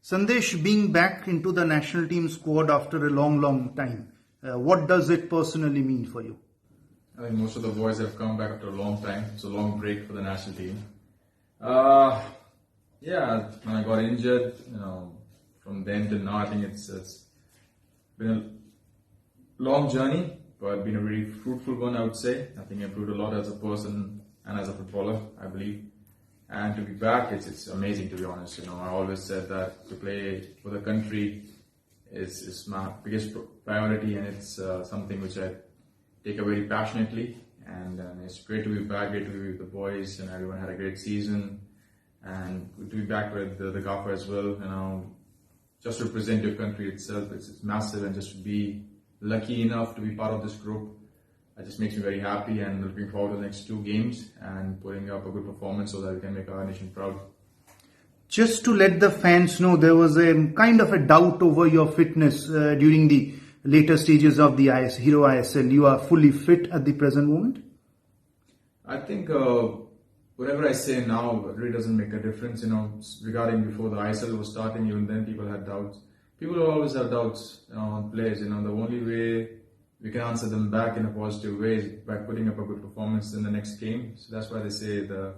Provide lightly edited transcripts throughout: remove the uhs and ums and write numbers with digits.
Sandesh, being back into the national team squad after a long time, what does it personally mean for you? I think most of the boys have come back after a long time. It's a long break for the national team. Yeah, when I got injured, from then till now, I think it's been a long journey, but been a very fruitful one, I would say. I think I improved a lot as a person and as a footballer, I believe. And to be back, it's amazing, to be honest. I always said that to play for the country is my biggest priority, and it's something which I take very passionately. And it's great to be back, great to be with the boys, and everyone had a great season. And to be back with the gaffer as well, just to represent your country itself, it's massive, and just to be lucky enough to be part of this group, it just makes me very happy, and looking forward to the next 2 games and putting up a good performance so that we can make our nation proud. Just to let the fans know, there was a kind of a doubt over your fitness during the later stages of the Hero ISL. You are fully fit at the present moment? I think whatever I say now really doesn't make a difference, regarding before the ISL was starting. Even then people had doubts. People always have doubts on players. The only way we can answer them back in a positive way is by putting up a good performance in the next game. So that's why they say the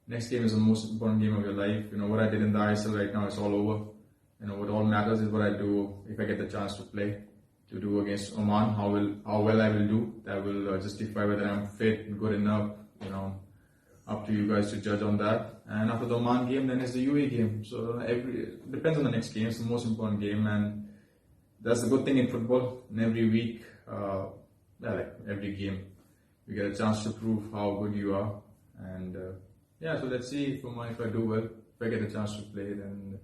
next game is the most important game of your life. What I did in the ISL right now is all over. What all matters is what I do if I get the chance to play, to do against Oman, how well I will do. That will justify whether I'm fit and good enough. Up to you guys to judge on that. And after the Oman game, then it's the UAE game. So it depends on the next game. It's the most important game, and that's the good thing in football. And every week, like every game, you get a chance to prove how good you are. And so let's see if I do well. If I get a chance to play, then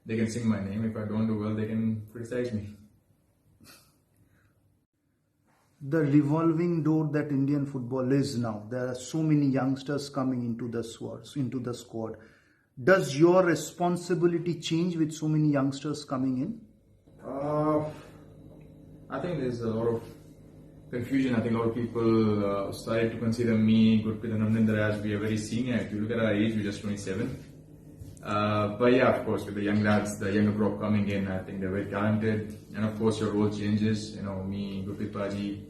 they can sing my name. If I don't do well, they can criticize me. The revolving door that Indian football is now, there are so many youngsters coming into the squad. Does your responsibility change with so many youngsters coming in? I think there's a lot of confusion. I think a lot of people started to consider me, Gurpreet and Amrinder, as we are very senior. If you look at our age, we're just 27. But yeah, of course, with the young lads, the younger crop coming in, I think they're very talented. And of course, your role changes. Me, Gurpreet Paji,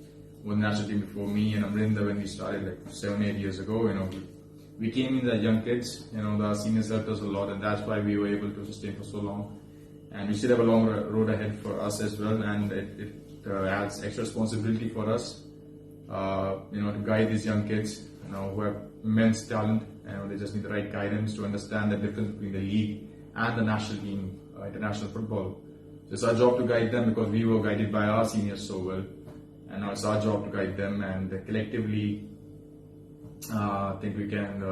won the national team before me, and Amrinder, when we started like 7-8 years ago, we came in as young kids. The seniors helped us a lot, and that's why we were able to sustain for so long. And we still have a long road ahead for us as well, and it adds extra responsibility for us, to guide these young kids, who have immense talent. They just need the right guidance to understand the difference between the league and the national team, international football. So it's our job to guide them, because we were guided by our seniors so well. And now it's our job to guide them, and collectively, I think we can,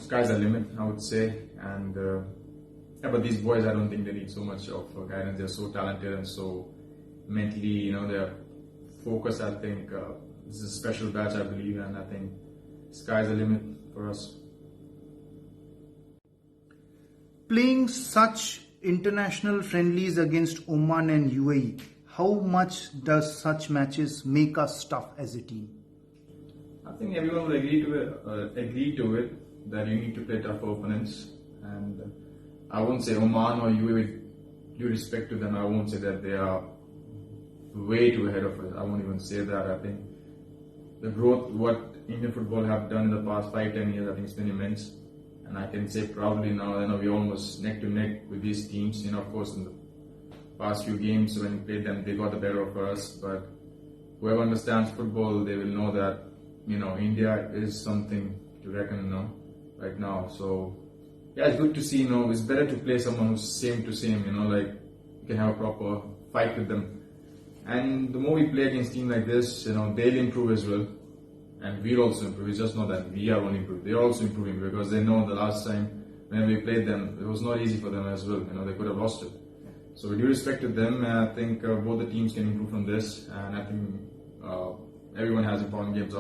sky's the limit, I would say. And but these boys, I don't think they need so much of guidance. They're so talented and so mentally, they're focused. I think this is a special batch, I believe, and I think sky's the limit for us. Playing such international friendlies against Oman and UAE, how much does such matches make us tough as a team? I think everyone will agree to it that you need to play tough opponents. And I won't say Oman or UAE, with due respect to them, I won't say that they are way too ahead of us. I won't even say that. I think the growth, what Indian football have done in the past 5-10 years, I think it's been immense. And I can say proudly now, we're almost neck to neck with these teams. Of course, in the past few games when we played them, they got the better of us. But whoever understands football, they will know that, India is something to reckon, right now. So, yeah, it's good to see, it's better to play someone who's same to same, like you can have a proper fight with them. And the more we play against teams like this, they'll improve as well. And we'll also improve. It's just not that we are only improving. They're also improving, because they know the last time when we played them, it was not easy for them as well. They could have lost it. So with due respect to them, I think both the teams can improve from this. And I think everyone has important games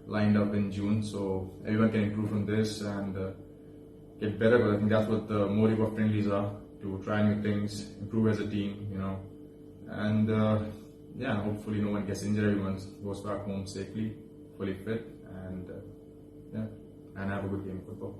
lined up in June. So everyone can improve from this and get better. But I think that's what the motive of friendlies are, to try new things, improve as a team, And hopefully no one gets injured. Everyone goes back home safely, fully fit, and have a good game of football.